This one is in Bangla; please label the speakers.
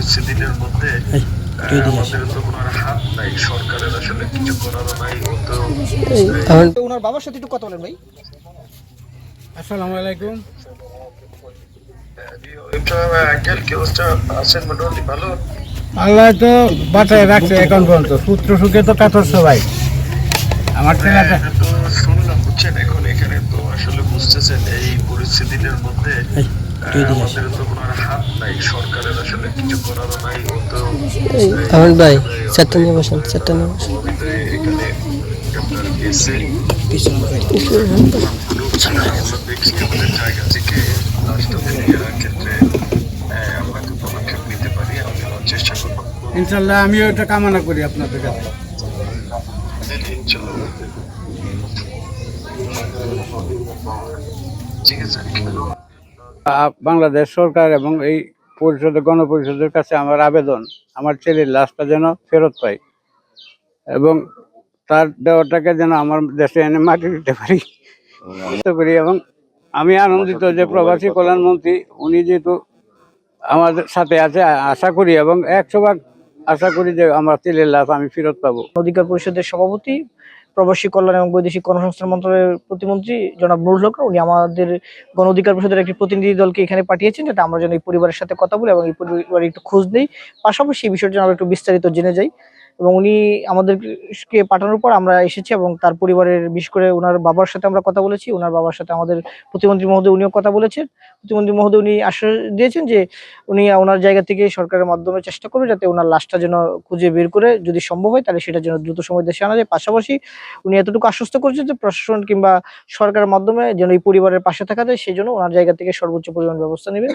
Speaker 1: পরিস্থিতিটার মধ্যে আমাদের তো কোনো আর হাত নাই, সরকারের আসলে কিছু করারও নাই। ও তো
Speaker 2: ওনার বাবার সাথে একটু কথা বলেন ভাই।
Speaker 3: আসসালামু আলাইকুম।
Speaker 1: আঙ্কেল কি অবস্থা আছেন? মোটামুটি ভালো।
Speaker 3: আল্লাহ তো বাঁচায় রাখছে এখন পর্যন্ত, পুত্র সুখে তো কাতর সবাই। আমার ছেলেটা
Speaker 1: এটা তো শুনলাম, বুঝছেন, এখন এখানে তো আসলে বুঝতেছেন এই পরিস্থিতিটার মধ্যে আমাদের তো কোনো আর হাত নাই, সরকারের আসলে কিছু করারও নাই। ও তো
Speaker 2: আহমেদ ভাই চারটা নিয়ে বসেন, চারটা নিয়ে বসেন।
Speaker 1: এখানে আপনার গেছে আমরা দেখছি আমাদের জায়গা থেকে লাশটা ফিরিয়ে আনার ক্ষেত্রে আমরা একটু পদক্ষেপ নিতে পারি, আমি নেওয়ার চেষ্টা করবো।
Speaker 3: ইনশাল্লাহ আমিও এটা কামনা করি আপনাদের কাছে।
Speaker 1: ইনশাল্লাহ। ঠিক আছে।
Speaker 3: বাংলাদেশ সরকার এবং এই পরিষদের গণপরিষদের কাছে আমার আবেদন, আমার ছেলের লাশটা যেন ফেরত পাই এবং তার দেওয়াটাকে যেন আমার দেশে এনে মাটি দিতে পারি এবং আমি আনন্দিত যে প্রবাসী কল্যাণমন্ত্রী উনি যেহেতু আমাদের সাথে আছে, আশা করি এবং 100% আশা করি যে আমার ছেলের লাশ আমি ফেরত পাবো।
Speaker 2: অধিকার পরিষদের সভাপতি, প্রবাসী কল্যাণ এবং বৈদেশিক কর্মসংস্থান মন্ত্রণালয়ের প্রতিমন্ত্রী জনাব নুরুল হক, উনি আমাদের গণ অধিকার পরিষদের একটি প্রতিনিধি দলকে এখানে পাঠিয়েছেন যাতে আমরা যেন এই পরিবারের সাথে কথা বলি এবং এই পরিবারের একটু খোঁজ নেই, পাশাপাশি এই বিষয়টা যেন আমরা একটু বিস্তারিত জেনে যাই। এবং উনি আমাদেরকে পাঠানোর পর আমরা এসেছি এবং তার পরিবারের, বিশেষ করে ওনার বাবার সাথে আমরা কথা বলেছি। ওনার বাবার সাথে আমাদের প্রতিমন্ত্রী মহোদয় উনিও কথা বলেছেন। প্রতিমন্ত্রী মহোদয় উনি আশ্বাস দিয়েছেন যে উনি ওনার জায়গা থেকে সরকারের মাধ্যমে চেষ্টা করবে যাতে ওনার লাশটা যেন খুঁজে বের করে, যদি সম্ভব হয় তাহলে সেটা যেন দ্রুত সময় দেশে আনা যায়। পাশাপাশি উনি এতটুকু আশ্বস্ত করেছেন যে প্রশাসন কিংবা সরকারের মাধ্যমে যেন এই পরিবারের পাশে থাকা যায়, সেই জন্য ওনার জায়গা থেকে সর্বোচ্চ পরিমাণ ব্যবস্থা নেবে।